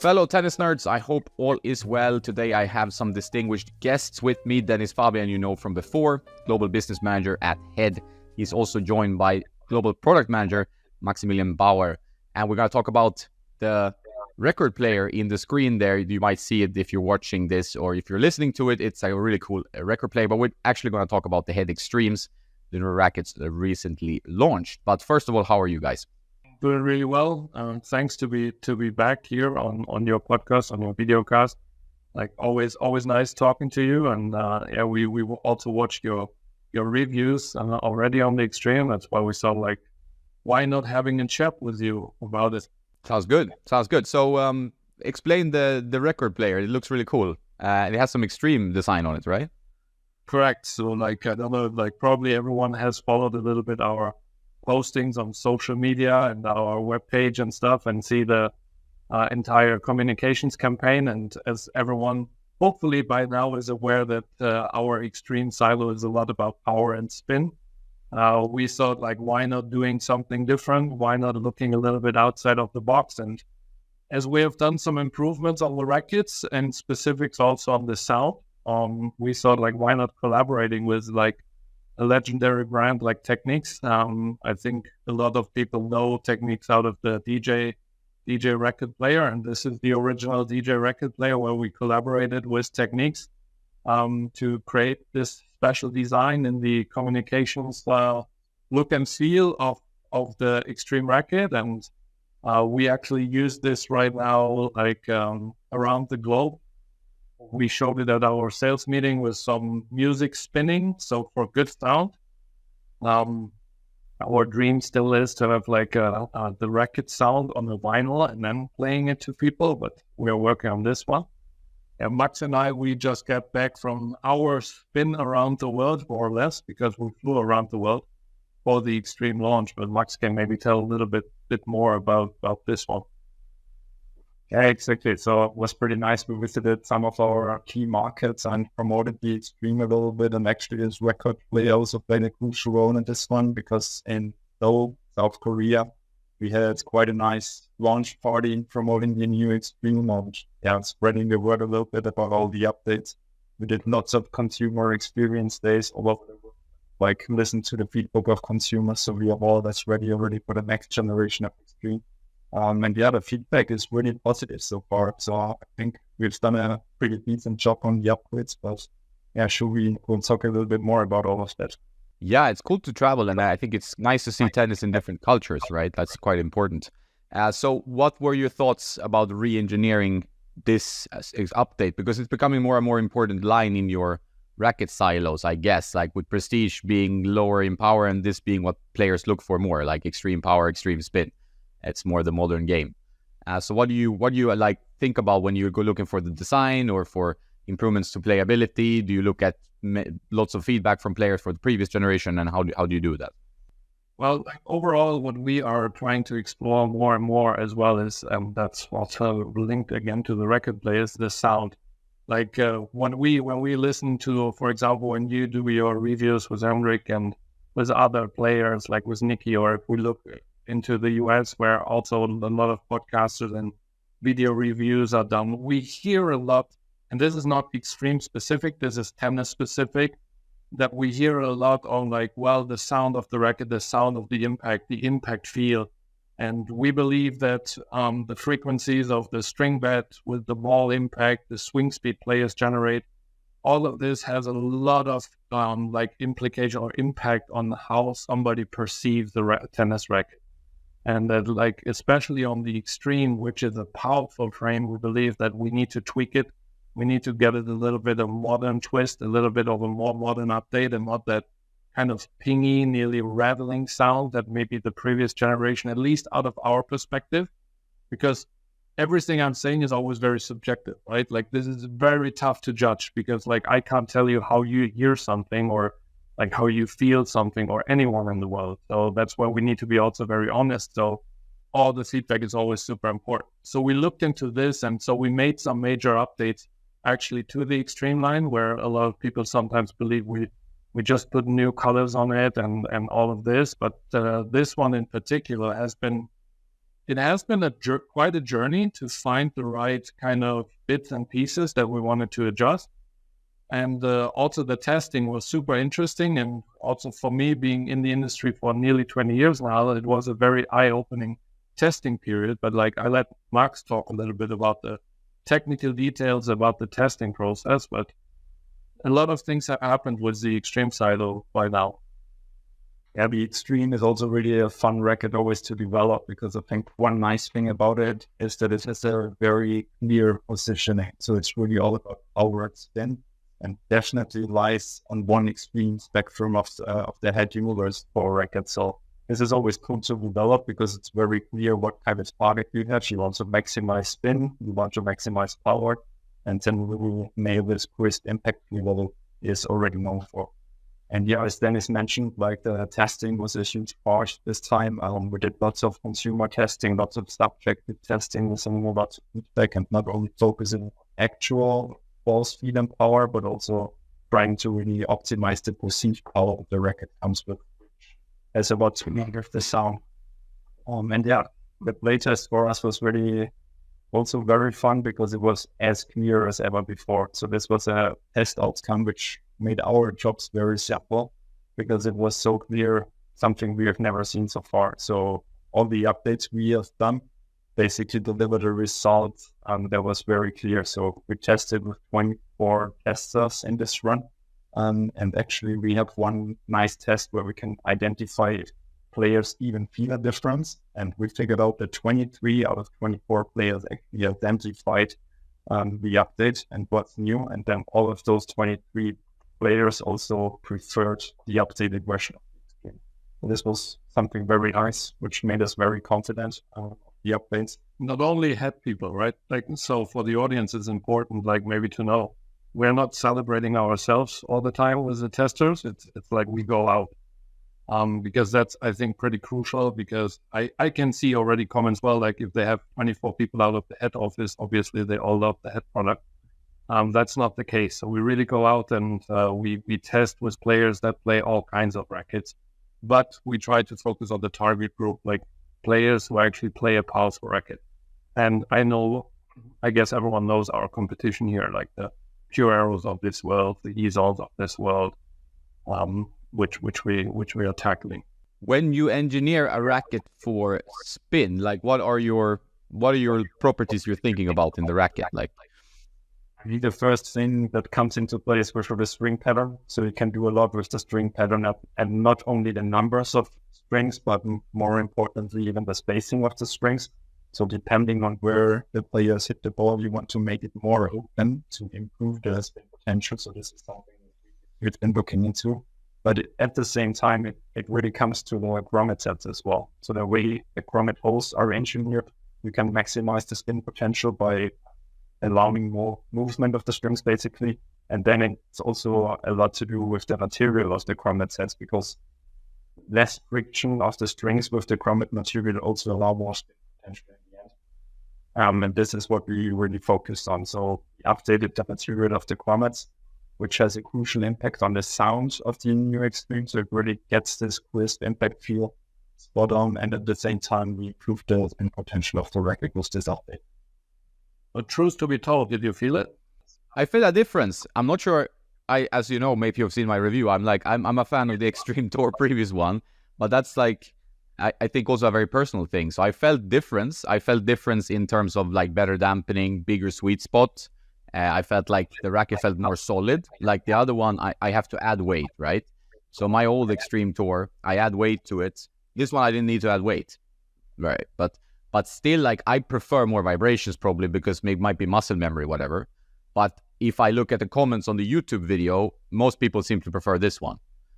Fellow tennis nerds, I hope all is well. Today I have some distinguished guests with me. Dennis Fabian, you know from before, Global Business Manager at Head. He's also joined by Global Product Manager, Maximilian Bauer. And we're going to talk about the record player in the screen there. You might see it if you're watching this or if you're listening to it. It's a really cool record player, but we're actually going to talk about the Head Extremes, the new rackets that recently launched. But first of all, how are you guys? Doing really well. Thanks to be back here on your podcast, on your video cast. Like always nice talking to you. And we also watched your reviews already on the Extreme. That's why we thought like, why not having a chat with you about it? Sounds good. So explain the record player. It looks really cool. It has some extreme design on it, right? Correct. So like, I don't know, like probably everyone has followed a little bit our postings on social media and our webpage and stuff, and see the entire communications campaign. And as everyone hopefully by now is aware that our Extreme silo is a lot about power and spin. We thought like, why not doing something different? Why not looking a little bit outside of the box? And as we have done some improvements on the rackets and specifics also on the sound, we thought like, why not collaborating with like a legendary brand like Technics. I think a lot of people know Technics out of the DJ record player, and this is the original DJ record player where we collaborated with Technics to create this special design in the communications look and feel of the Extreme racket. And we actually use this right now like around the globe. We showed it at our sales meeting with some music spinning, so for good sound. Our dream still is to have like the racket sound on the vinyl and then playing it to people, but we're working on this one. And Max and I, we just got back from our spin around the world, more or less, because we flew around the world for the Extreme launch. But Max can maybe tell a little bit more about this one. Yeah, exactly. So it was pretty nice. We visited some of our key markets and promoted the Extreme a little bit. And actually, this record player also played a crucial role in this one, because in Seoul, South Korea, we had quite a nice launch party promoting the new Extreme launch. Yeah, spreading the word a little bit about all the updates. We did lots of consumer experience days all over the world, like listen to the feedback of consumers. So we have all that's ready already for the next generation of Extreme. And the other feedback is really positive so far. So I think we've done a pretty decent job on the upgrades, but yeah, sure, we'll talk a little bit more about all of that. Yeah, it's cool to travel, and I think it's nice to see tennis in different cultures, right? That's quite important. So what were your thoughts about re-engineering this update? Because it's becoming more and more important line in your racket silos, I guess, like with Prestige being lower in power and this being what players look for more, like extreme power, extreme spin. It's more the modern game. So what do you like think about when you go looking for the design or for improvements to playability? Do you look at lots of feedback from players for the previous generation, and how do you do that? Well, overall, what we are trying to explore more and more as well is, that's also linked again to the record players, the sound. Like when we listen to, for example, when you do your reviews with Henrik and with other players, like with Nikki, or if we look into the US, where also a lot of podcasters and video reviews are done, we hear a lot, and this is not Extreme specific, this is tennis specific, that we hear a lot on like, well, the sound of the racket, the sound of the impact feel. And we believe that the frequencies of the string bed with the ball impact, the swing speed players generate, all of this has a lot of like implication or impact on how somebody perceives the tennis racket. And that, like, especially on the Extreme, which is a powerful frame, we believe that we need to tweak it. We need to get it a little bit of modern twist, a little bit of a more modern update, and not that kind of pingy, nearly rattling sound that maybe the previous generation, at least out of our perspective, because everything I'm saying is always very subjective, right? Like, this is very tough to judge, because like, I can't tell you how you hear something or like how you feel something, or anyone in the world. So that's why we need to be also very honest. So all the feedback is always super important. So we looked into this, and so we made some major updates actually to the Extreme line, where a lot of people sometimes believe we just put new colors on it and all of this. But this one in particular has been it has been quite a journey to find the right kind of bits and pieces that we wanted to adjust. And also the testing was super interesting. And also for me, being in the industry for nearly 20 years now, it was a very eye-opening testing period. But like I let Max talk a little bit about the technical details about the testing process. But a lot of things have happened with the Extreme side by now. Yeah, the Extreme is also really a fun racket always to develop, because I think one nice thing about it is that it has a very clear positioning. So it's really all about power and spin, and definitely lies on one extreme spectrum of the head universe for a racket. So this is always cool to develop, because it's very clear what kind of target you have. You want to maximize spin, you want to maximize power, and then we will nail this crisp impact level is already known for. And yeah, as Dennis mentioned, like the testing was a huge part this time. We did lots of consumer testing, lots of subjective testing, with some lots of feedback, and not only focusing on actual ball speed and power, but also trying to really optimize the perceived power of the racket comes with, as about to with the sound. And yeah, the playtest for us was really also very fun, because it was as clear as ever before. So this was a test outcome which made our jobs very simple, because it was so clear, something we have never seen so far. So all the updates we have done basically delivered a result that was very clear. So we tested with 24 testers in this run. And actually we have one nice test where we can identify if players even feel a difference. And we figured out that 23 out of 24 players actually identified the update and what's new. And then all of those 23 players also preferred the updated version of the game. So this was something very nice, which made us very confident of the updates. Not only head people, right? Like, so for the audience, it's important, like maybe to know, we're not celebrating ourselves all the time with the testers. It's like we go out. Because that's, I think, pretty crucial, because I can see already comments, well, like if they have 24 people out of the head office, obviously they all love the head product. That's not the case. So we really go out and we test with players that play all kinds of rackets, but we try to focus on the target group, like players who actually play a powerful racket. And I guess everyone knows our competition here, like the Pure Arrows of this world, the Ezols of this world, which we are tackling. When you engineer a racket for spin, like what are your properties you're thinking about in the racket? Like, I think the first thing that comes into play is for sure the string pattern. So you can do a lot with the string pattern, and not only the numbers of strings, but more importantly, even the spacing of the strings. So depending on where the players hit the ball, you want to make it more open to improve the spin potential. So this is something we've been looking into. But at the same time, it really comes to the grommet sets as well. So the way the grommet holes are engineered, you can maximize the spin potential by allowing more movement of the strings, basically. And then it's also a lot to do with the material of the grommet sets, because less friction of the strings with the grommet material also allow more spin potential in the end. And this is what we really focused on. So we updated the material of the grommets, which has a crucial impact on the sound of the new Extreme. So it really gets this crisp impact feel spot on. And at the same time, we improved the spin potential of the racket with this update. But truth to be told, did you feel it? I feel a difference. I'm not sure. As you know, maybe you've seen my review. I'm a fan of the Extreme Tour previous one, but that's like, I think also a very personal thing. So I felt difference. I felt difference in terms of like better dampening, bigger sweet spot. I felt like the racket felt more solid. Like the other one, I have to add weight, right? So my old Extreme Tour, I add weight to it. This one, I didn't need to add weight, right? But still, like, I prefer more vibrations probably, because it might be muscle memory, whatever. But if I look at the comments on the YouTube video, most people seem to prefer this one.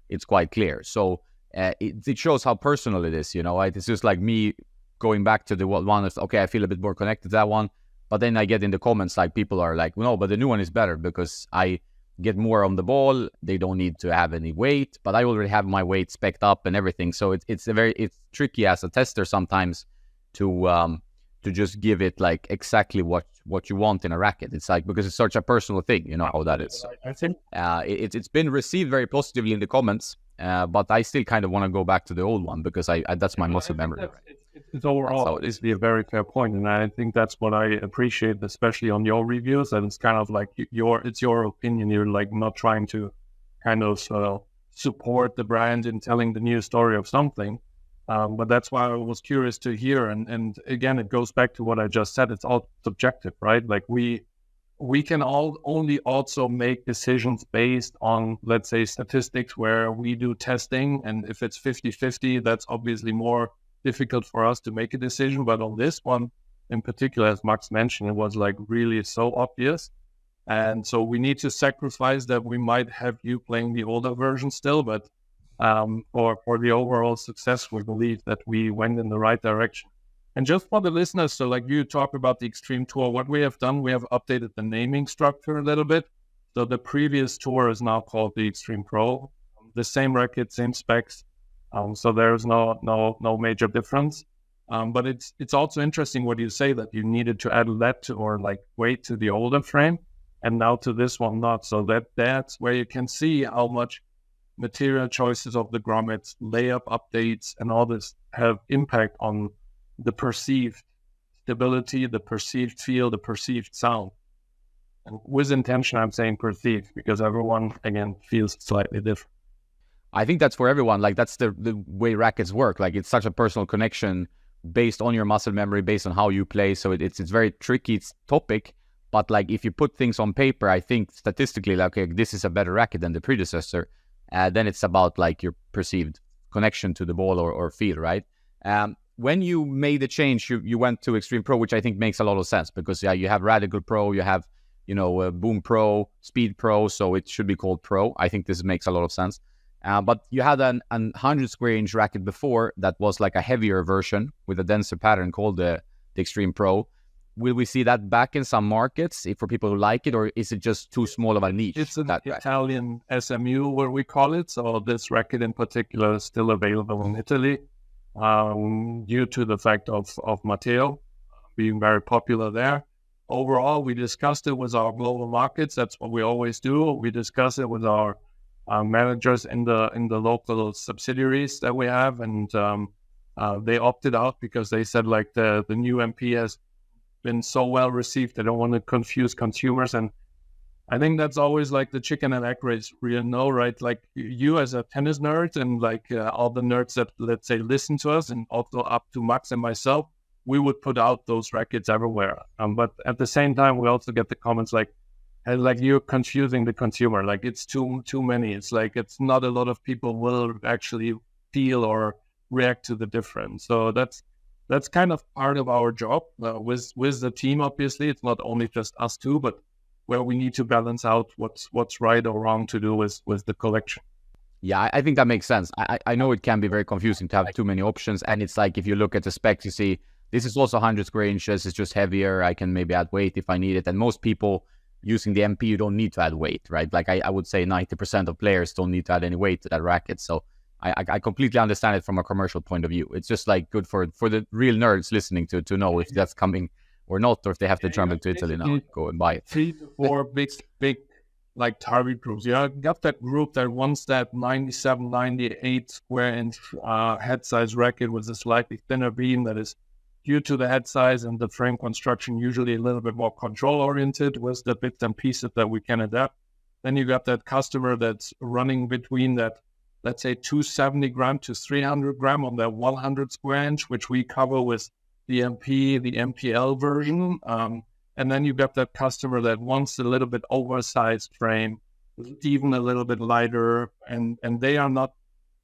It's quite clear. So it shows how personal it is, you know. It's just like me going back to the one that's, okay, I feel a bit more connected to that one. But then I get in the comments, like, people are like, no, but the new one is better because I get more on the ball. They don't need to have any weight, but I already have my weight spec'd up and everything. So it's tricky as a tester sometimes to just give it like exactly what you want in a racket. It's like, because it's such a personal thing, you know how that is. So, I think it's been received very positively in the comments, but I still kind of want to go back to the old one, because I that's my muscle memory. It's overall is a very fair point, and I think that's what I appreciate, especially on your reviews. And it's kind of like it's your opinion. You're like not trying to kind of support the brand in telling the new story of something. But that's why I was curious to hear. And again, it goes back to what I just said. It's all subjective, right? Like we can only also make decisions based on, let's say, statistics where we do testing. And if it's 50-50, that's obviously more difficult for us to make a decision. But on this one in particular, as Max mentioned, it was like really so obvious. And so we need to sacrifice that. We might have you playing the older version still, but for the overall success, we believe that we went in the right direction. And just for the listeners, so like you talk about the Extreme Tour, what we have done, we have updated the naming structure a little bit. So the previous tour is now called the Extreme Pro, the same racket, same specs. So there's no major difference. But it's also interesting what you say, that you needed to add lead or like weight to the older frame, and now to this one not. So that's where you can see how much material choices of the grommets, layup updates, and all this have impact on the perceived stability, the perceived feel, the perceived sound. And with intention, I'm saying perceived, because everyone, again, feels slightly different. I think that's for everyone. Like that's the way rackets work. Like it's such a personal connection based on your muscle memory, based on how you play. So it's very tricky topic. But like if you put things on paper, I think statistically, like, okay, this is a better racket than the predecessor. Then it's about like your perceived connection to the ball or feel, right? When you made the change, you went to Extreme Pro, which I think makes a lot of sense because you have Radical Pro, you have Boom Pro, Speed Pro, so it should be called Pro. I think this makes a lot of sense. But you had an 100 square inch racket before that was like a heavier version with a denser pattern called the Extreme Pro. Will we see that back in some markets for people who like it, or is it just too small of a niche? It's an Italian SMU, where we call it. So this racket in particular is still available in Italy due to the fact of Matteo being very popular there. Overall, we discussed it with our global markets. That's what we always do. We discuss it with our managers in the local subsidiaries that we have, and they opted out because they said like the new MP has been so well received. They don't want to confuse consumers, and I think that's always like the chicken and egg race, right? Like you as a tennis nerd and like all the nerds that, let's say, listen to us, and also up to Max and myself, we would put out those rackets everywhere. But at the same time, we also get the comments like you're confusing the consumer. Like it's too many. It's like it's not a lot of people will actually feel or react to the difference. So that's kind of part of our job with the team. Obviously, it's not only just us two, but where we need to balance out what's right or wrong to do with the collection. Yeah, I think that makes sense. I know it can be very confusing to have too many options, and it's like if you look at the specs, you see this is also 100 square inches. It's just heavier. I can maybe add weight if I need it. And most people using the MP, you don't need to add weight, right? Like I would say 90% of players don't need to add any weight to that racket. So I completely understand it from a commercial point of view. It's just like good for the real nerds listening to know if that's coming or not, or if they have to travel to Italy now, go and buy it. 3 to 4 big like target groups. You got that group that wants that 97, 98 square inch head size racket with a slightly thinner beam that is, due to the head size and the frame construction, usually a little bit more control oriented with the bits and pieces that we can adapt. Then you got that customer that's running between that, let's say 270 gram to 300 gram on that 100 square inch, which we cover with the MP, the MPL version. And then you got that customer that wants a little bit oversized frame, even a little bit lighter, and they are not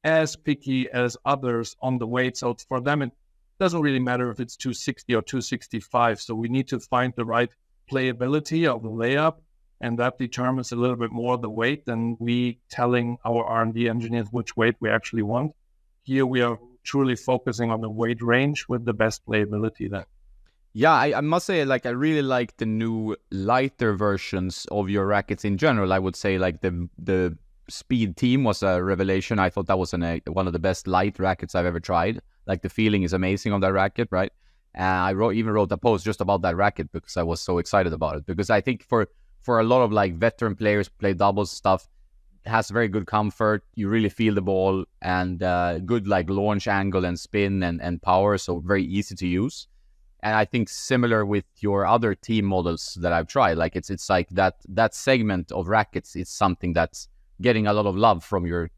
as picky as others on the weight. So for them, it doesn't really matter if it's 260 or 265. So we need to find the right playability of the layup, and that determines a little bit more the weight than we telling our R&D engineers which weight we actually want. Here we are truly focusing on the weight range with the best playability then. Yeah, I must say, like, I really like the new lighter versions of your rackets in general. I would say, like, the Speed Team was a revelation. I thought that was one of the best light rackets I've ever tried. Like, the feeling is amazing on that racket, right? I even wrote a post just about that racket because I was so excited about it. Because I think for a lot of, like, veteran players who play doubles stuff, has very good comfort. You really feel the ball, and good like launch angle and spin and power, so very easy to use. And I think similar with your other team models that I've tried, like it's like that segment of rackets is something that's getting a lot of love from your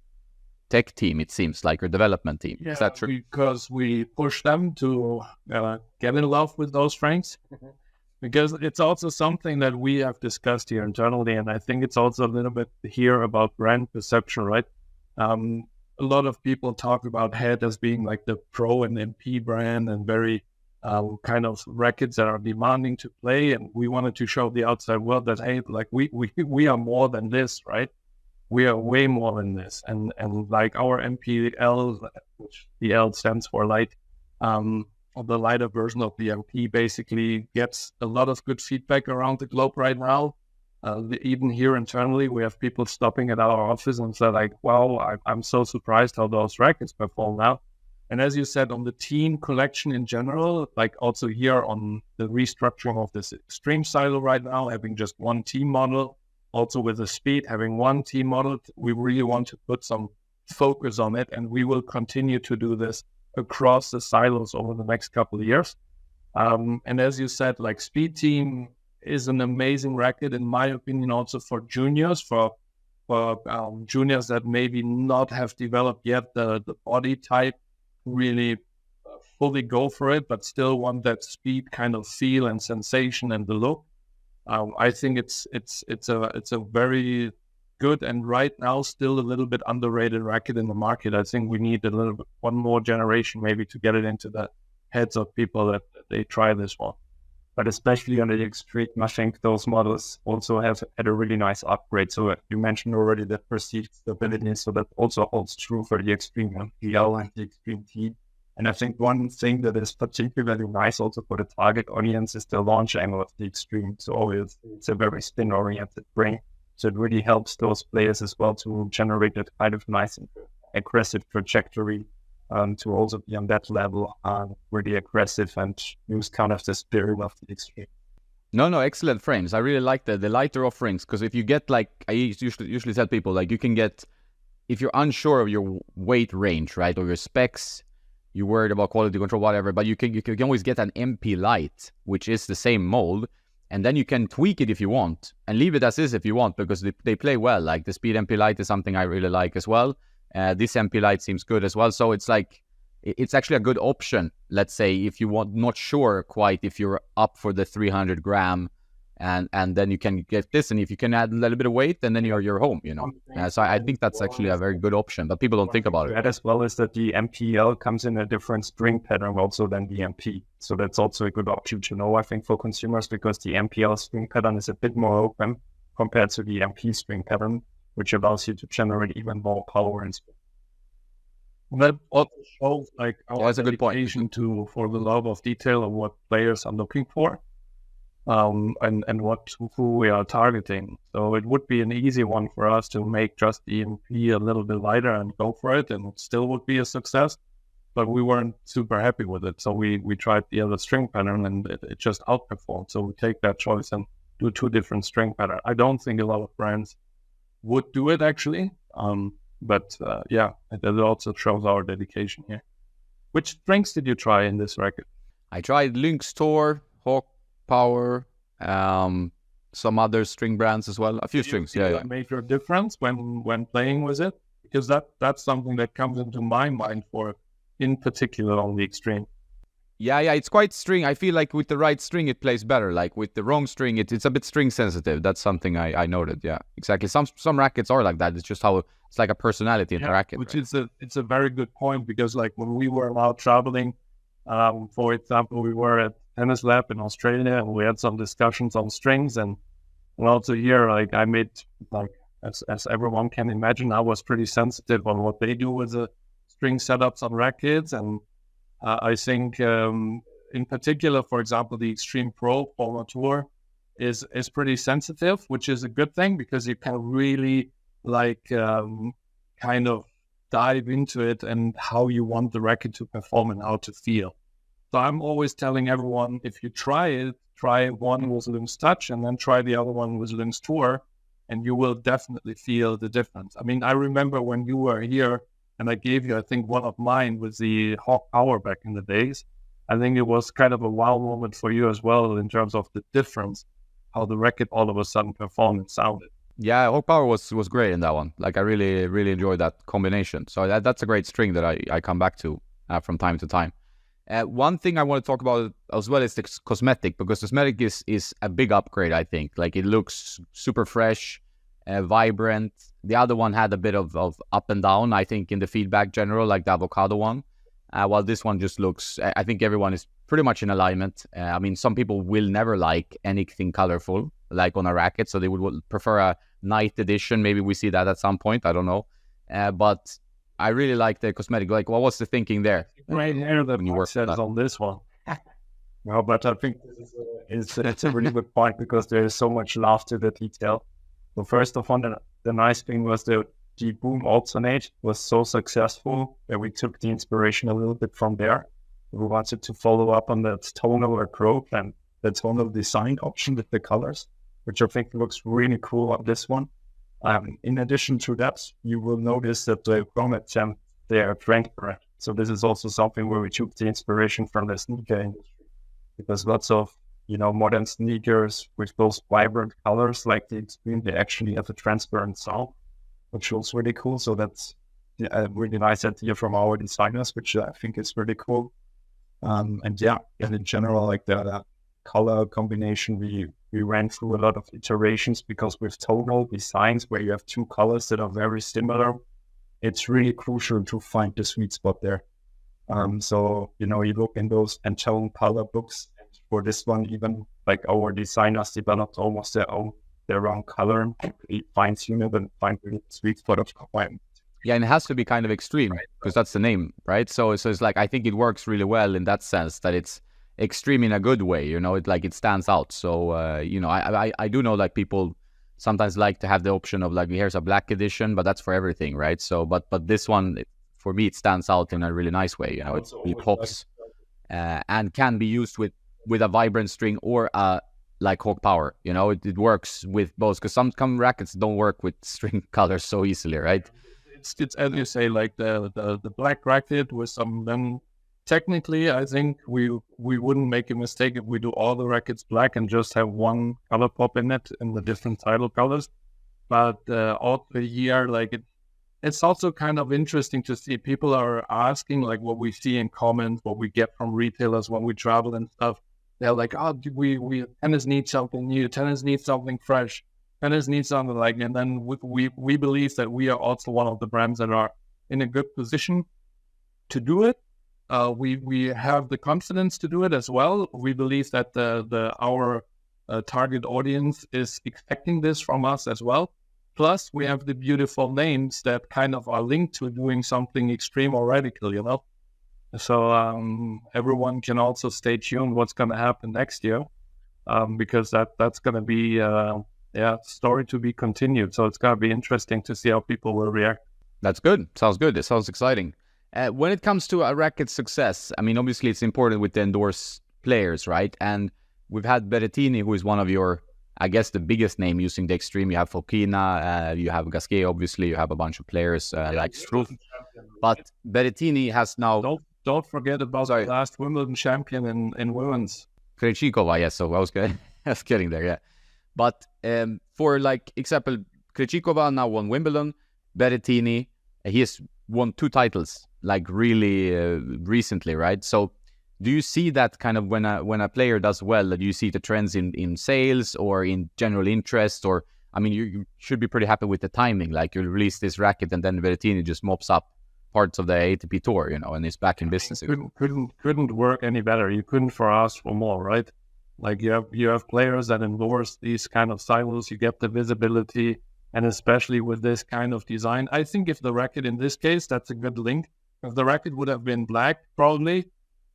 tech team, it seems like, your development team. Yeah, is that true? because we push them to get in love with those strengths. Because it's also something that we have discussed here internally, and I think it's also a little bit here about brand perception, right? A lot of people talk about Head as being like the pro and MP brand and very kind of rackets that are demanding to play, and we wanted to show the outside world that, hey, like we are more than this, right? We are way more than this, and like our MPL, which the L stands for light, the lighter version of the MP, basically gets a lot of good feedback around the globe right now. Even here internally, we have people stopping at our office and say like, wow, I'm so surprised how those rackets perform now. And as you said, on the team collection in general, like also here on the restructuring of this extreme silo right now, having just one team model, also with the speed, having one team model, we really want to put some focus on it, and we will continue to do this across the silos over the next couple of years. And as you said, like Speed Team is an amazing racket, in my opinion, also for juniors, for juniors that maybe not have developed yet the body type, really fully go for it, but still want that speed kind of feel and sensation and the look. I think it's a very good, and right now still a little bit underrated racket in the market. I think we need a little bit, one more generation maybe, to get it into the heads of people that they try this one. But especially on the extreme, I think those models also have had a really nice upgrade. So you mentioned already the perceived stability, so that also holds true for the extreme MPL and the extreme T. And I think one thing that is particularly nice also for the target audience is the launch angle of the extreme. So it's a very spin-oriented brain. So it really helps those players as well to generate that kind of nice and aggressive trajectory, to also be on that level, really aggressive and use kind of the spirit of the extreme. No, excellent frames. I really like the lighter offerings, because if you get, like, I usually tell people, like, you can get, if you're unsure of your weight range, right, or your specs, you're worried about quality control, whatever, but you can always get an MP light, which is the same mold, and then you can tweak it if you want, and leave it as is if you want, because they play well. Like the Speed MP light is something I really like as well. This MP light seems good as well. So it's like, it's actually a good option. Let's say if you want, not sure quite if you're up for the 300 gram, and then you can get this, and if you can add a little bit of weight, and then you're home, you know. So I think that's actually a very good option, but people don't think about it. That as well is that the MPL comes in a different string pattern also than the MP. So that's also a good option to know, I think, for consumers, because the MPL string pattern is a bit more open compared to the MP string pattern, which allows you to generate even more power and speed. That also shows like our that's a good point. dedication for the love of detail of what players are looking for, and who we are targeting. So it would be an easy one for us to make just the MP a little bit lighter and go for it, and it still would be a success. But we weren't super happy with it, so we tried the other string pattern, and it just outperformed. So we take that choice and do two different string patterns. I don't think a lot of brands would do it actually. But it also shows our dedication here. Which strings did you try in this racket? I tried Lynx Tor, Hawk Power, some other string brands as well. A few strings, yeah. A major difference when playing with it? Because that's something that comes into my mind for, in particular, on the extreme. Yeah, it's quite string. I feel like with the right string, it plays better. Like with the wrong string, it's a bit string sensitive. That's something I noted. Yeah, exactly. Some rackets are like that. It's just how it's like a personality in the racket. Which right? it's a very good point, because like when we were out traveling, for example, we were at Tennis Lab in Australia, and we had some discussions on strings, and also here, like I made, like as everyone can imagine, I was pretty sensitive on what they do with the string setups on rackets, and I think, in particular, for example, the Extreme Pro Former Tour is pretty sensitive, which is a good thing, because you can really kind of dive into it and how you want the racket to perform and how to feel. So I'm always telling everyone, if you try one with Lynx Touch and then try the other one with Lynx Tour, and you will definitely feel the difference. I mean, I remember when you were here and I gave you, I think one of mine was the Hawk Power back in the days. I think it was kind of a wow moment for you as well in terms of the difference, how the racket all of a sudden performed and sounded. Yeah, Hawk Power was great in that one. Like I really enjoyed that combination. So that's a great string that I come back to from time to time. One thing I want to talk about as well is the cosmetic, because cosmetic is a big upgrade, I think. Like it looks super fresh, vibrant. The other one had a bit of up and down, I think, in the feedback general, like the avocado one. While this one just looks, I think everyone is pretty much in alignment. I mean, some people will never like anything colorful, like on a racket, so they would prefer a night edition. Maybe we see that at some point, I don't know. But I really like the cosmetic. Like, what was the thinking there? Right here that you said on this one. No, but I think it's a really good point, because there is so much love to the detail. So first of all, the nice thing was the boom alternate was so successful that we took the inspiration a little bit from there. We wanted to follow up on that tonal approach and the tonal design option with the colors, which I think looks really cool on this one. In addition to that, you will notice that the grommets, they are transparent. So this is also something where we took the inspiration from the sneaker industry, because lots of modern sneakers with those vibrant colors like the Extreme, they actually have a transparent sound, which was really cool. So that's a really nice idea from our designers, which I think is really cool. And in general, like the color combination, we ran through a lot of iterations, because with tonal designs where you have two colors that are very similar, it's really crucial to find the sweet spot there. So you look in those Pantone color books, and for this one, even like our designers developed almost their own color, fine-tune it and find the sweet spot of combine. Yeah, and it has to be kind of extreme, because that's the name, right? So it's like, I think it works really well in that sense, that it's extreme in a good way, it stands out. So I do know, like, people sometimes like to have the option of, like, here's a black edition, but that's for everything, right? So but this one, for me, it stands out in a really nice way. It pops and can be used with a vibrant string or like Hawk Power. It works with both, because some rackets don't work with string colors so easily, right? It's as you say, like the black racket with some. Then technically, I think we wouldn't make a mistake if we do all the rackets black and just have one color pop in it in the different title colors. But all the year, like it's also kind of interesting to see people are asking, like, what we see in comments, what we get from retailers when we travel and stuff. They're like, oh, we tennis needs something new, tennis needs something fresh, tennis needs something like. And then we believe that we are also one of the brands that are in a good position to do it. We have the confidence to do it as well. We believe that our target audience is expecting this from us as well. Plus, we have the beautiful names that kind of are linked to doing something extreme or radical, So everyone can also stay tuned what's going to happen next year, because that's going to be story to be continued. So it's going to be interesting to see how people will react. That's good. Sounds good. It sounds exciting. When it comes to a racket success, I mean, obviously it's important with the endorsed players, right? And we've had Berrettini, who is one of your, I guess, the biggest name using the Extreme. You have Fokina, you have Gasquet, obviously. You have a bunch of players like Struff. But Berrettini has now... Don't forget about the last Wimbledon champion in women's. Krejcikova, yes. So I was getting there, yeah. But for, like, example, Krejcikova now won Wimbledon. Berrettini, he has won 2 titles, like, really recently, right? So do you see that kind of when a player does well, do you see the trends in sales or in general interest? Or, I mean, you should be pretty happy with the timing. Like, you release this racket and then Berrettini just mops up parts of the ATP tour, and it's back in business. Couldn't work any better. You couldn't ask for more, right? Like, you have players that endorse these kind of styles. You get the visibility, and especially with this kind of design. I think if the racket, in this case, that's a good link. If the racket would have been black, probably,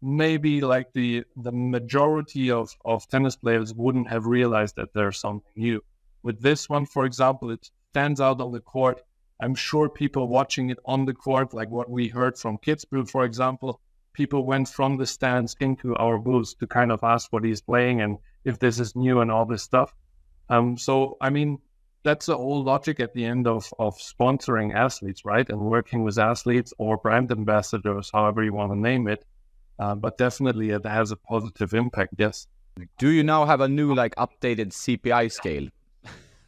maybe like the majority of tennis players wouldn't have realized that there's something new. With this one, for example, it stands out on the court. I'm sure people watching it on the court, like what we heard from Kitzbühel, for example, people went from the stands into our booth to kind of ask what he's playing and if this is new and all this stuff. So, I mean, that's the whole logic at the end of sponsoring athletes, right? And working with athletes or brand ambassadors, however you want to name it. But definitely it has a positive impact, yes. Do you now have a new updated CPI scale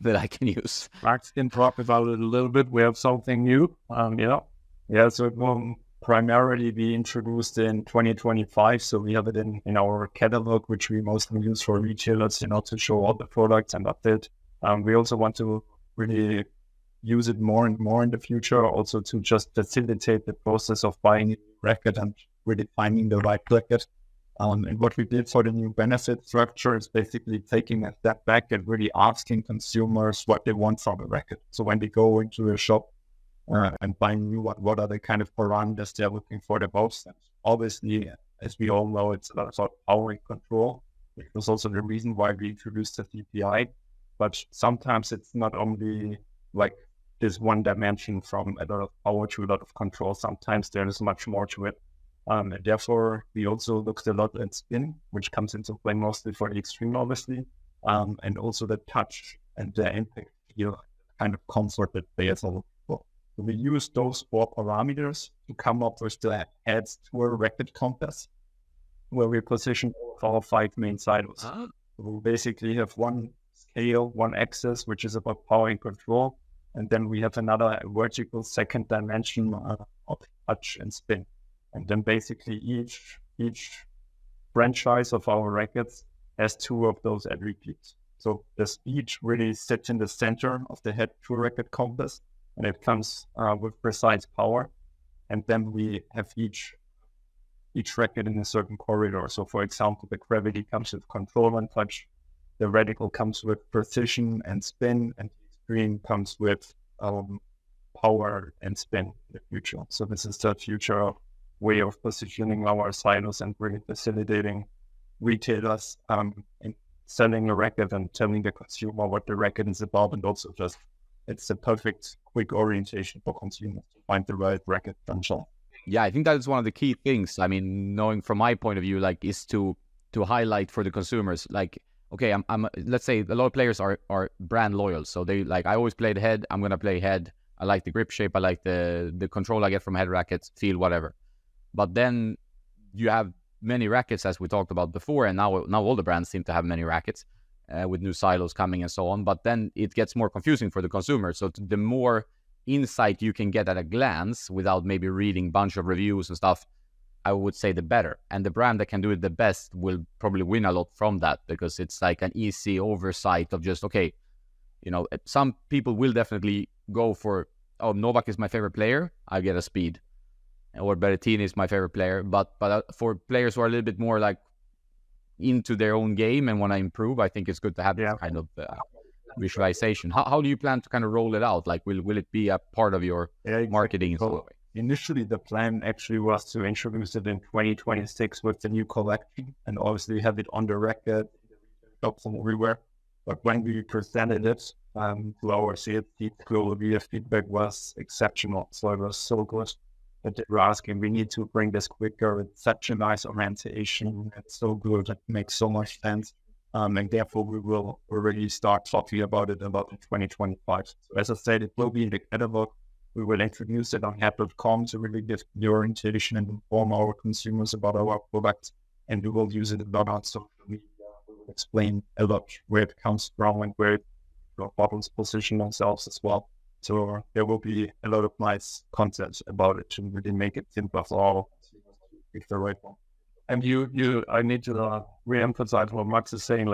that I can use? Max can talk about it a little bit. We have something new, Yeah, so it will primarily be introduced in 2025. So we have it in our catalog, which we mostly use for retailers, to show all the products and update. We also want to really use it more and more in the future, also to just facilitate the process of buying a racket and really finding the right racket. And what we did for the new benefit structure is basically taking a step back and really asking consumers what they want from a racket. So when they go into a shop and buy a new one, what are the kind of parameters they're looking for the most? And obviously, as we all know, it's about power and control, which was also the reason why we introduced the CPI. But sometimes it's not only like this one dimension from a lot of power to a lot of control. Sometimes there is much more to it. And therefore, we also looked a lot at spin, which comes into play mostly for the extreme, obviously, and also the touch and the impact feel, kind of comfort that players are looking for. So we use those 4 parameters to come up with the heads to a racket compass, where we position all of our 5 main silos. So we basically have one scale, one axis, which is about power and control, and then we have another vertical second dimension of touch and spin. And then basically each franchise of our rackets has 2 of those attributes. So the speed really sits in the center of the head to racket compass, and it comes with precise power. And then we have each racket in a certain corridor. So for example, the gravity comes with control and touch, the radical comes with precision and spin, and the extreme comes with power and spin in the future. So this is the future way of positioning our silos and really facilitating retailers in selling a racket and telling the consumer what the racket is about, and also just it's a perfect quick orientation for consumers to find the right racket franchise. Yeah, I think that is one of the key things. I mean, knowing from my point of view, is to highlight for the consumers, okay, I'm let's say a lot of players are brand loyal, so they I always played head, I'm gonna play head. I like the grip shape, I like the control I get from head rackets, feel whatever. But then you have many rackets, as we talked about before, and now all the brands seem to have many rackets with new silos coming and so on. But then it gets more confusing for the consumer. So the more insight you can get at a glance without maybe reading a bunch of reviews and stuff, I would say the better. And the brand that can do it the best will probably win a lot from that, because it's like an easy oversight of just, okay, some people will definitely go for, oh, Novak is my favorite player, I get a speed. Or Berrettini is my favorite player, but for players who are a little bit more into their own game and want to improve, I think it's good to have this kind of visualization. How do you plan to kind of roll it out? Will it be a part of your marketing? So initially, the plan actually was to introduce it in 2026 with the new collection, and obviously have it on the racket, shops and everywhere. But when we presented it to our sales team globally, the feedback was exceptional. So it was so good that they were asking, we need to bring this quicker. It's such a nice orientation. It's so good. It makes so much sense. And therefore, we will already start talking about it in 2025. So as I said, it will be in the catalog. We will introduce it on head.com to really give the orientation and inform our consumers about our products. And we will use it a lot on social media. We will explain a lot where it comes from and where bottles position themselves as well. So there will be a lot of nice content about it to really make it simple for all to pick the right one. And I need to re-emphasize what Max is saying.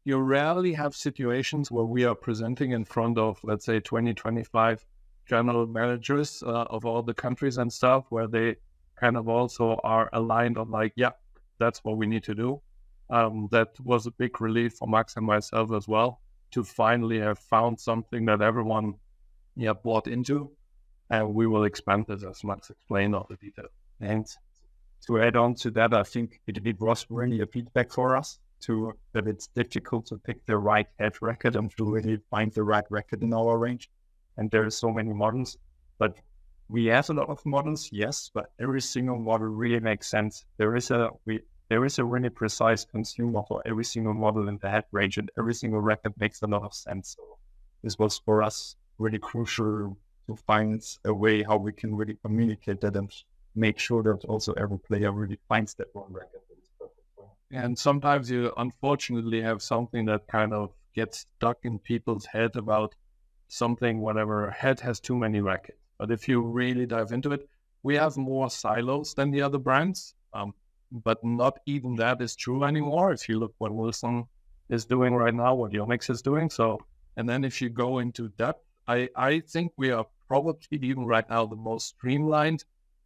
You rarely have situations where we are presenting in front of, let's say, 20-25 general managers of all the countries and stuff, where they kind of also are aligned on that's what we need to do. That was a big relief for Max and myself as well, to finally have found something that everyone bought into, and we will expand it as Max explained all the detail. And to add on to that, I think it was really a feedback for us that it's difficult to pick the right head racket and to really find the right racket in our range. And there are so many models, but we have a lot of models, yes, but every single model really makes sense. There is a really precise consumer for every single model in the head range, and every single racket makes a lot of sense. So this was for us really crucial to find a way how we can really communicate that and make sure that also every player really finds that one racket that is perfect for him. And sometimes you unfortunately have something that kind of gets stuck in people's head about something, whatever, head has too many rackets. But if you really dive into it, we have more silos than the other brands, but not even that is true anymore. If you look what Wilson is doing right now, what Yonex is doing. So, and then if you go into depth, I think we are probably even right now the most streamlined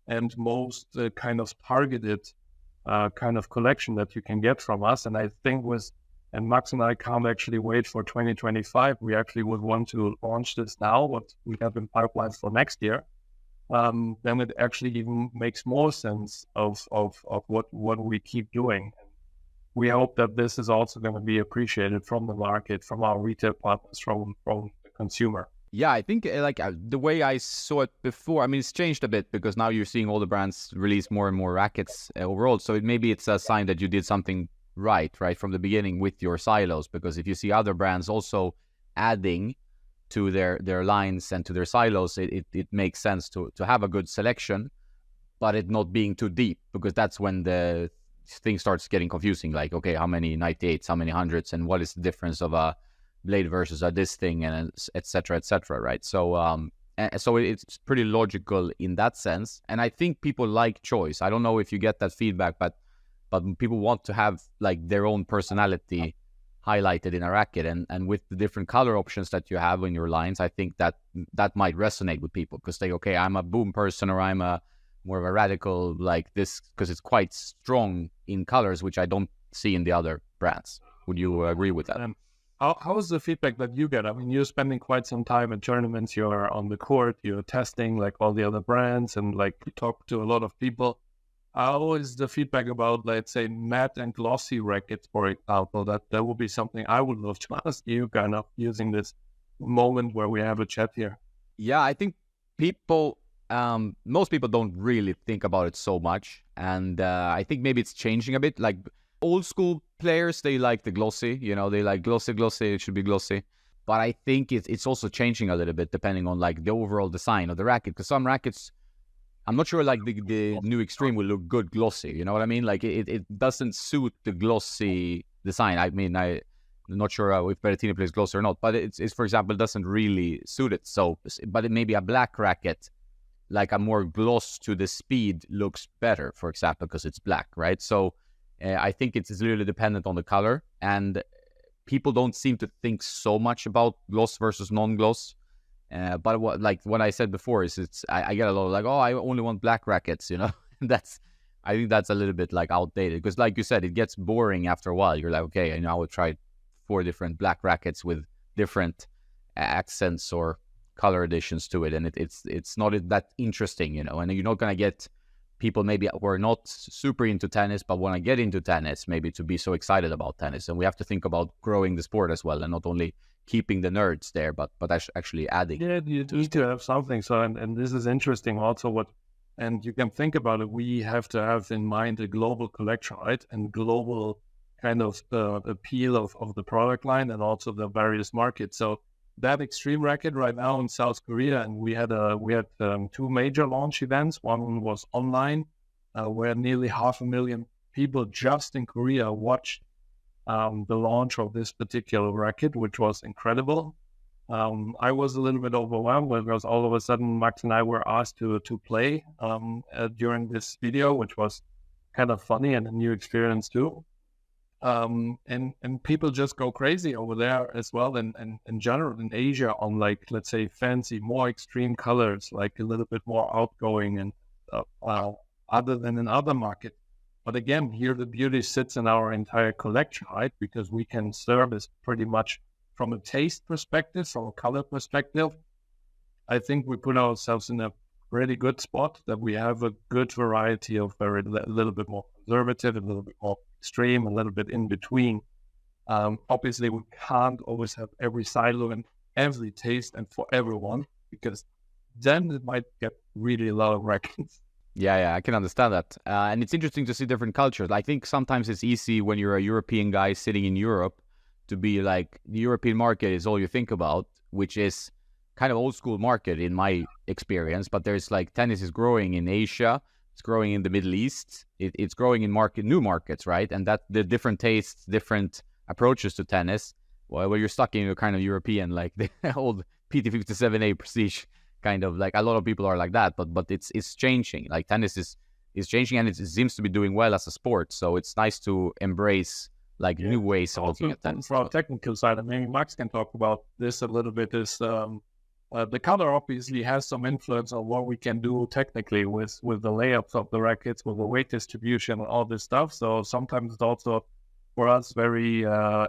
and most kind of targeted kind of collection that you can get from us. And I think and Max and I can't actually wait for 2025. We actually would want to launch this now, what we have in pipeline for next year. Then it actually even makes more sense of what we keep doing. We hope that this is also going to be appreciated from the market, from our retail partners, from the consumer. Yeah, I think the way I saw it before, I mean, it's changed a bit because now you're seeing all the brands release more and more rackets overall. So maybe it's a sign that you did something right from the beginning with your silos, because if you see other brands also adding to their lines and to their silos, it makes sense to have a good selection, but it not being too deep, because that's when the thing starts getting confusing. Like, okay, how many 98s, how many hundreds, and what is the difference of a blade versus this thing, and et cetera, right? So so it's pretty logical in that sense, and I think people like choice. I don't know if you get that feedback, but people want to have like their own personality highlighted in a racket, and with the different color options that you have in your lines, I think that might resonate with people, because they, okay, I'm a boom person, or I'm a more of a radical like this, because it's quite strong in colors, which I don't see in the other brands. Would you agree with that? How is the feedback that you get? I mean, you're spending quite some time at tournaments, you're on the court, you're testing like all the other brands, and like you talk to a lot of people. How is the feedback about, let's say, matte and glossy rackets, for example? That would be something I would love to ask you, kind of using this moment where we have a chat here. Yeah, I think most people don't really think about it so much. And I think maybe it's changing a bit. Like old school players, they like the glossy, they like glossy, it should be glossy. But I think it's also changing a little bit depending on like the overall design of the racket. Because some rackets, I'm not sure like the new Extreme will look good glossy, you know what I mean? Like it doesn't suit the glossy design. I mean, I'm not sure if Berrettini plays glossy or not, but it's for example, doesn't really suit it. So, but it may be a black racket, like a more gloss to the speed looks better, for example, because it's black, right? So I think it's really dependent on the color, and people don't seem to think so much about gloss versus non-gloss. But what I said before is I get a lot of like, oh, I only want black rackets, I think that's a little bit like outdated, because like you said, it gets boring after a while. You're like, okay, I would try 4 different black rackets with different accents or color additions to it, and it's not that interesting, and you're not gonna get people maybe who are not super into tennis but want to get into tennis maybe to be so excited about tennis. And we have to think about growing the sport as well, and not only keeping the nerds there, but actually adding. Yeah, you need to have something. So, and this is interesting also and you can think about it, we have to have in mind a global collection, right? And global kind of appeal of the product line, and also the various markets. So that Extreme racket right now in South Korea, and we had 2 major launch events. One was online, where nearly 500,000 people just in Korea watched the launch of this particular racket, which was incredible. I was a little bit overwhelmed because all of a sudden Max and I were asked to play during this video, which was kind of funny and a new experience too. And people just go crazy over there as well, and in general in Asia, on like, let's say, fancy, more extreme colors, like a little bit more outgoing and other than in other markets. But again, here the beauty sits in our entire collection, right? Because we can service pretty much from a taste perspective, from a color perspective. I think we put ourselves in a really good spot, that we have a good variety of a little bit more conservative, a little bit more extreme, a little bit in between. Obviously, we can't always have every silo and every taste and for everyone, because then it might get really a lot of rackets. Yeah, I can understand that. And it's interesting to see different cultures. I think sometimes it's easy when you're a European guy sitting in Europe to be like, the European market is all you think about, which is kind of old school market in my experience. But there's like tennis is growing in Asia, it's growing in the Middle East, it's growing in new markets, right? And that the different tastes, different approaches to tennis. Well, where you're stuck in a kind of European, like the old PT57A prestige kind of, like a lot of people are like that, but it's changing. Like tennis is changing, and it seems to be doing well as a sport. So it's nice to embrace like new ways of looking at tennis. From our technical side, and maybe Max can talk about this a little bit, is the color obviously has some influence on what we can do technically with the layups of the rackets, with the weight distribution and all this stuff. So sometimes it's also for us very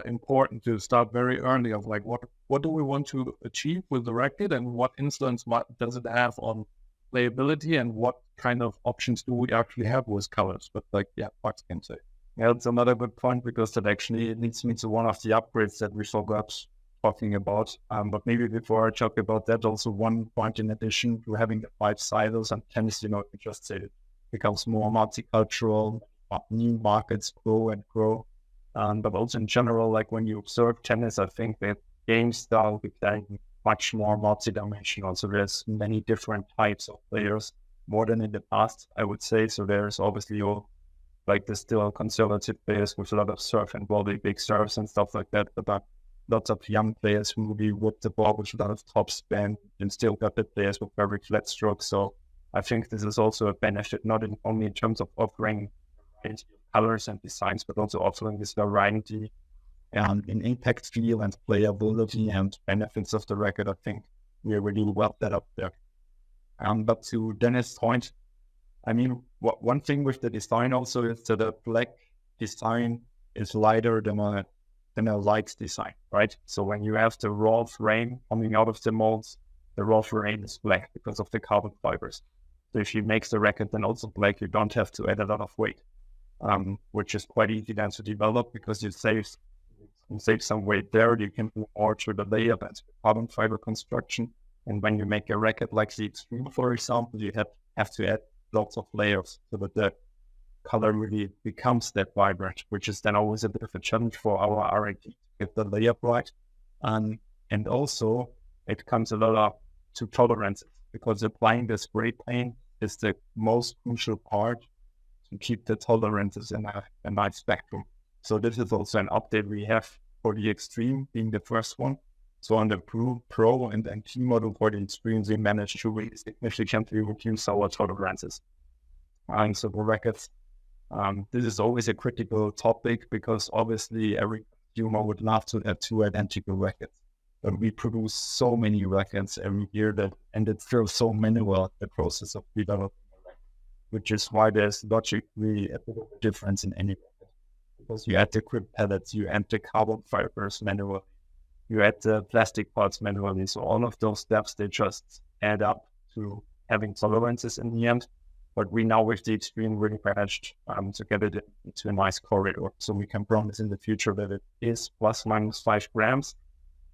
important to start very early of like what do we want to achieve with the racket, and what influence does it have on playability, and what kind of options do we actually have with colors. But like, yeah, Max can say. Yeah, it's another good point, because that actually leads me to one of the upgrades that we forgot talking about. But maybe before I talk about that, also one point in addition to having the 5 silos and tennis, you just said it becomes more multicultural, new markets grow and grow. But also in general, like when you observe tennis, I think that game style became much more multidimensional. So there's many different types of players, more than in the past, I would say. So there's obviously like the still conservative players with a lot of serve and volley, big serves and stuff like that. But lots of young players who really whip the ball with a lot of top spin, and still got the players with very flat strokes. So I think this is also a benefit, not only in terms of offering colors and designs, but also offering this variety in impact feel and playability and benefits of the racket. I think we're really well set up there. But to Dennis' point, I mean, one thing with the design also is that the black design is lighter than a light design, right? So when you have the raw frame coming out of the molds, the raw frame is black because of the carbon fibers. So if you make the racket then also black, you don't have to add a lot of weight, which is quite easy then to develop, because you save some weight there. You can do more to the layup and carbon fiber construction. And when you make a racket like the Extreme, for example, you have to add lots of layers so that the color really becomes that vibrant, which is then always a bit of a challenge for our R&D to get the layup right. And also it comes a lot to tolerances, because applying the spray paint is the most crucial part to keep the tolerances in a nice spectrum. So this is also an update we have for the Extreme being the first one. So on the Pro and T model for the Extremes, we managed to really significantly reduce our tolerances. And so the rackets, this is always a critical topic, because obviously every consumer would love to have 2 identical rackets. But we produce so many rackets every year and it's still so manual, the process of developing a racket, which is why there's logically a bit of a difference in any racket. Because you add the grip pellets, you add the carbon fibers manually, you add the plastic parts manually. So all of those steps, they just add up to having tolerances in the end. But we now with the Extreme really managed to get it into a nice corridor. So we can promise in the future that it is plus minus 5 grams,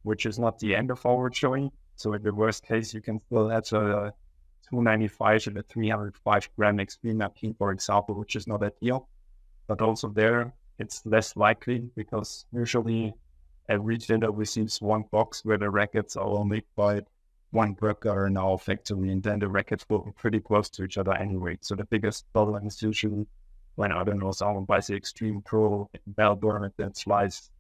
which is not the end of our showing. So in the worst case, you can still have a 295 and a 305 gram Extreme Napkin, for example, which is not ideal. But also there, it's less likely, because usually a retailer receives one box where the rackets are all made by one worker in our factory, and then the rackets will be pretty close to each other anyway. So the biggest problem is usually when, I don't know, someone buys the Extreme Pro in Melbourne and then flies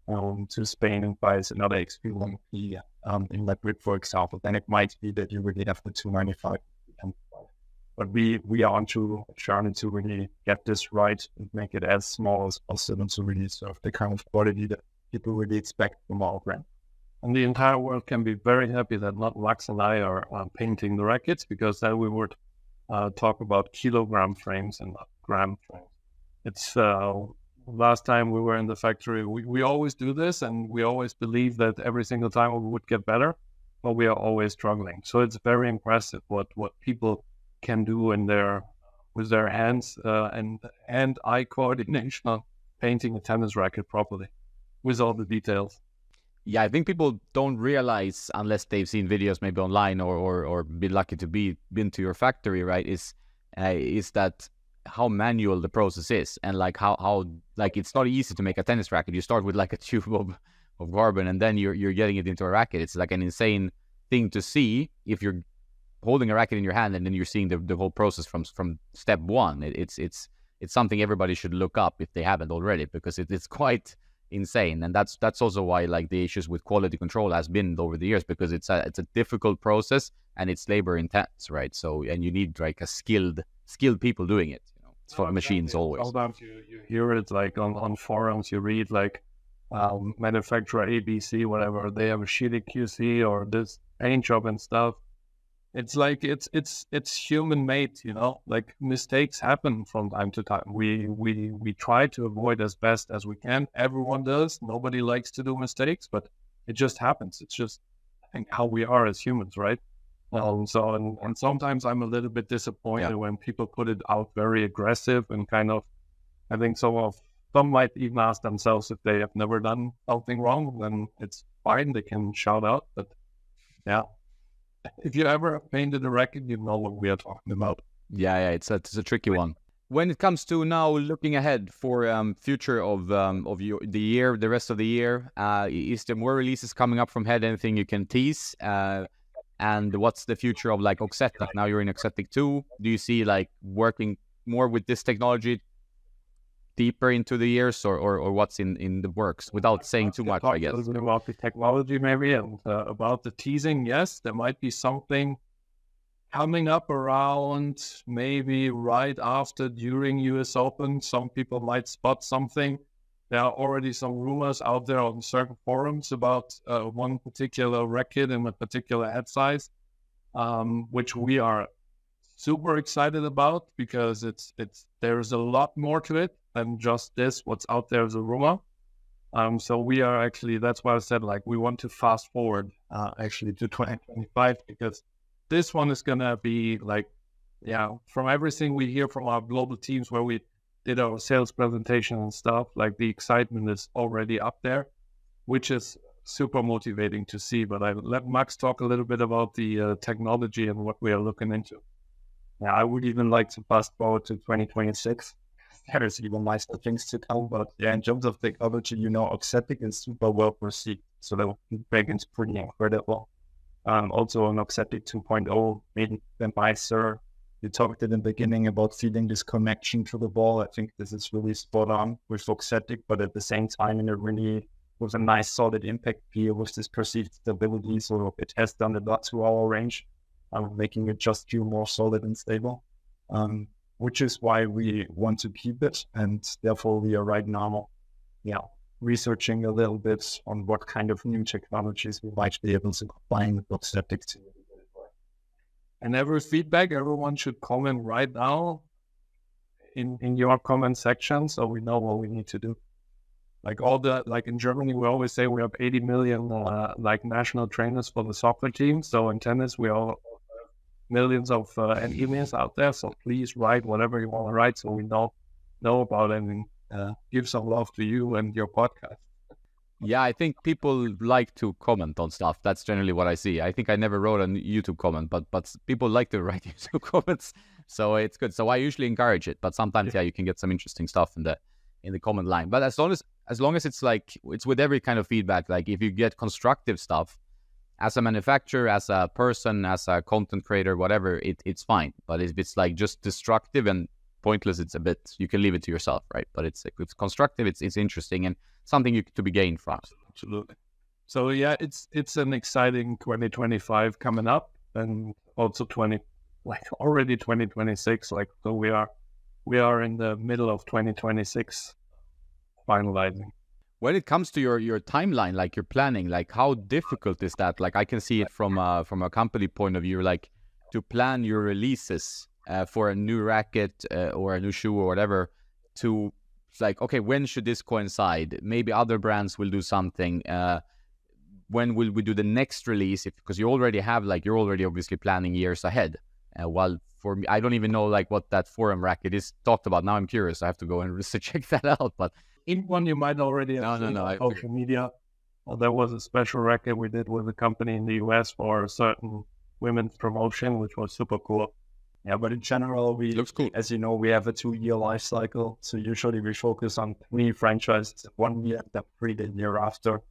to Spain and buys another Extreme in Madrid, for example, then it might be that you really have the 295. But we are on to a journey to really get this right and make it as small as possible to really serve the kind of quality that people really expect from our brand. And the entire world can be very happy that not Max and I are painting the rackets, because then we would talk about kilogram frames and not gram frames. It's last time we were in the factory, we always do this, and we always believe that every single time we would get better, but we are always struggling. So it's very impressive what people can do with their hands and hand-eye coordination on painting a tennis racket properly with all the details. Yeah, I think people don't realize, unless they've seen videos maybe online or been lucky to been to your factory, right, is that how manual the process is, and like how like it's not easy to make a tennis racket. You start with like a tube of carbon, and then you're getting it into a racket. It's like an insane thing to see if you're holding a racket in your hand and then you're seeing the whole process from step one. It's something everybody should look up if they haven't already, because it's quite insane. And that's also why like the issues with quality control has been over the years, because it's a difficult process and it's labor intense, right? So, and you need like a skilled people doing it. It's for machines always. Sometimes you hear it like on forums, you read like manufacturer ABC, whatever, they have a shitty QC or this paint job and stuff. It's like it's human made, like mistakes happen from time to time. We try to avoid as best as we can. Everyone does. Nobody likes to do mistakes, but it just happens. It's just, I think, how we are as humans, right? And sometimes I'm a little bit disappointed when people put it out very aggressive and kind of, I think some might even ask themselves if they have never done something wrong, then it's fine. They can shout out, but yeah. If you ever painted a racket, you know what we are talking about. Yeah, it's a tricky one. When it comes to now looking ahead for future of the rest of the year, is there more releases coming up from Head? Anything you can tease? And what's the future of like Oxetic? Now you're in Oxetic 2. Do you see like working more with this technology deeper into the years, or what's in the works, without saying too much, I guess? A little bit about the technology maybe, and about the teasing. Yes, there might be something coming up around maybe right after, during US Open. Some people might spot something. There are already some rumors out there on certain forums about one particular racket and a particular head size, which we are super excited about, because there's a lot more to it than just this, what's out there as a rumor. So we are actually, that's why I said like we want to fast forward actually to 2025, because this one is going to be like, from everything we hear from our global teams where we did our sales presentation and stuff, like the excitement is already up there, which is super motivating to see. But I let Max talk a little bit about the technology and what we are looking into. Yeah, I would even like to fast forward to 2026. There's even nicer things to come, but yeah, in terms of technology, Oxetic is super well perceived, so the feedback is pretty incredible. Also on Oxetic 2.0, maybe the nicer. You talked in the beginning about feeling this connection to the ball. I think this is really spot on with Oxetic, but at the same time, with a nice solid impact feel with this perceived stability. So it has done a lot to our range, making it just feel more solid and stable, which is why we want to keep it. And therefore we are right now, researching a little bit on what kind of new technologies we might be able to combine with Oxetic to. And every feedback, everyone should comment right now in your comment section, so we know what we need to do. Like in Germany, we always say we have 80 million national trainers for the soccer team. So in tennis, we all have millions of emails out there. So please write whatever you want to write, so we know about it, and give some love to you and your podcast. Yeah, I think people like to comment on stuff. That's generally what I see. I think I never wrote a YouTube comment, but people like to write YouTube comments, so it's good. So I usually encourage it, but sometimes you can get some interesting stuff in the comment line. But as long as it's like, it's with every kind of feedback. Like if you get constructive stuff as a manufacturer, as a person, as a content creator, whatever, it's fine. But if it's like just destructive and pointless, it's a bit, you can leave it to yourself, right? But it's constructive, it's interesting, and something to be gained from. Absolutely. So yeah, it's an exciting 2025 coming up, and also already 2026. So we are in the middle of 2026 finalizing. When it comes to your timeline, like your planning, like how difficult is that? Like I can see it from a company point of view, like to plan your releases for a new racket or a new shoe or whatever, to like, okay, when should this coincide? Maybe other brands will do something. When will we do the next release? Because you already have, like, you're already obviously planning years ahead. While for me, I don't even know like what that forum racket is talked about. Now I'm curious. I have to go and check that out. But in one you might already have seen on social media. There was a special racket we did with a company in the US for a certain women's promotion, which was super cool. Yeah, but in general, looks cool. As you know, we have a 2-year life cycle. So usually we focus on 3 franchises 1 year, then 3 the year after.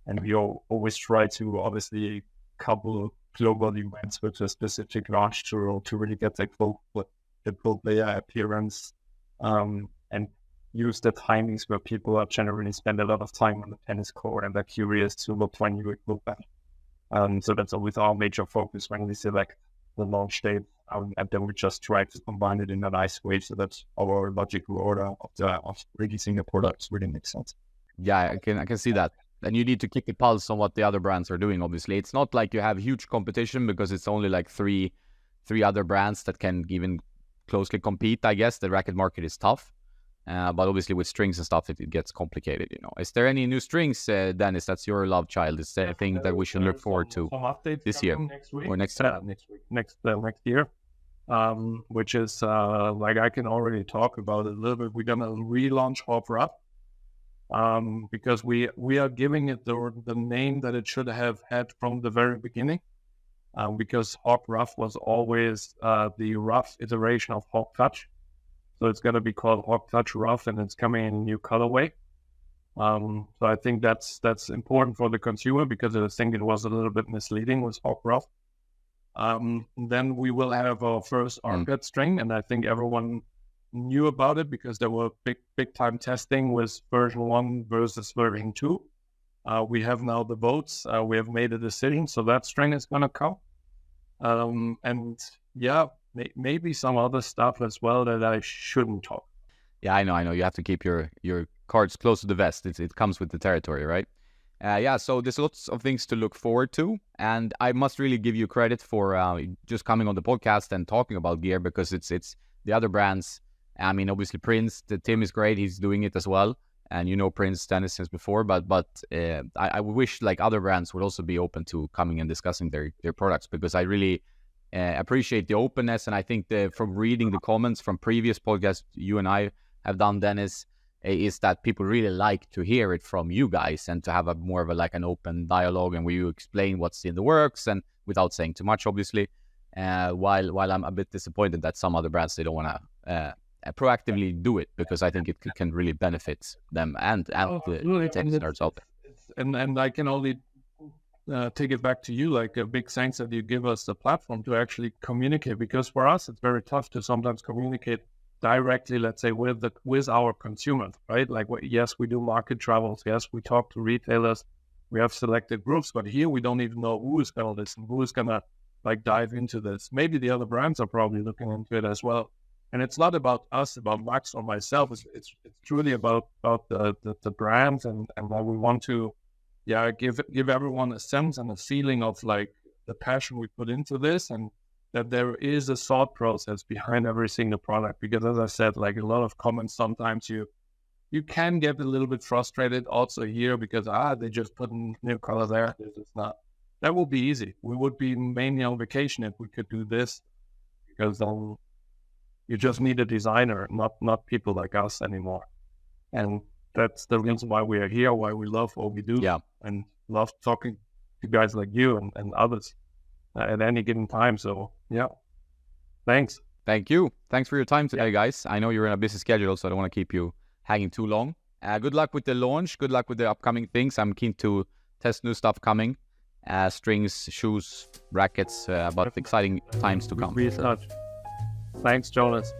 And we always try to obviously couple global events with a specific launch to really get the full player appearance, and use the timings where people are generally spend a lot of time on the tennis court and they're curious to look for new equipment. So that's always our major focus when we select the launch date, and then we just try to combine it in a nice way so that our logical order of releasing the products really makes sense. Yeah, I can see that. And you need to keep the pulse on what the other brands are doing, obviously. It's not like you have huge competition because it's only like three other brands that can even closely compete, I guess. The racket market is tough. But obviously with strings and stuff, it gets complicated, you know. Is there any new strings, Dennis? That's your love child. Is there anything that we should look forward to some updates this year next week or next year? Next year, which is like I can already talk about it a little bit. We're gonna relaunch Hop Rough, because we are giving it the name that it should have had from the very beginning, because Hop Rough was always the rough iteration of Hop Touch. So it's going to be called Hawk Touch Rough, and it's coming in a new colorway. So I think that's important for the consumer because I think it was a little bit misleading with Hawk Rough. Then we will have our first armpit string, and I think everyone knew about it because there were big time testing with version 1 versus version 2. We have now the votes. We have made a decision, so that string is going to come. And yeah, maybe some other stuff as well that I shouldn't talk. Yeah, I know. You have to keep your cards close to the vest. It comes with the territory, right? Yeah, so there's lots of things to look forward to. And I must really give you credit for just coming on the podcast and talking about gear because it's the other brands. I mean, obviously Prince, Tim is great. He's doing it as well. And you know Prince, Dennis, since before. But I wish like other brands would also be open to coming and discussing their products because I really appreciate the openness. And I think from reading the comments from previous podcasts you and I have done, Dennis, is that people really like to hear it from you guys and to have a more of an open dialogue and where you explain what's in the works and without saying too much, obviously. While I'm a bit disappointed that some other brands, they don't want to proactively do it because I think it can really benefit them and the tennis nerds out there. And I can only take it back to you, like a big thanks that you give us the platform to actually communicate, because for us it's very tough to sometimes communicate directly, let's say, with our consumers, right? Like, yes, we do market travels, yes, we talk to retailers, we have selected groups, but here we don't even know who is going to listen, who is going to like dive into this. Maybe the other brands are probably looking into it as well. And it's not about us, about Max or myself. It's truly about the brands and why we want to give everyone a sense and a feeling of like the passion we put into this and that there is a thought process behind every single product. Because as I said, like a lot of comments, sometimes you can get a little bit frustrated also here because they just put in new color there. This is not. That would be easy. We would be mainly on vacation if we could do this because you just need a designer, not people like us anymore. And that's the reason why we are here, why we love what we do, and love talking to guys like you and others at any given time. So, yeah, thanks. Thank you. Thanks for your time today, guys. I know you're in a busy schedule, so I don't want to keep you hanging too long. Good luck with the launch. Good luck with the upcoming things. I'm keen to test new stuff coming. Strings, shoes, rackets, but exciting times to come. Thanks, Jonas.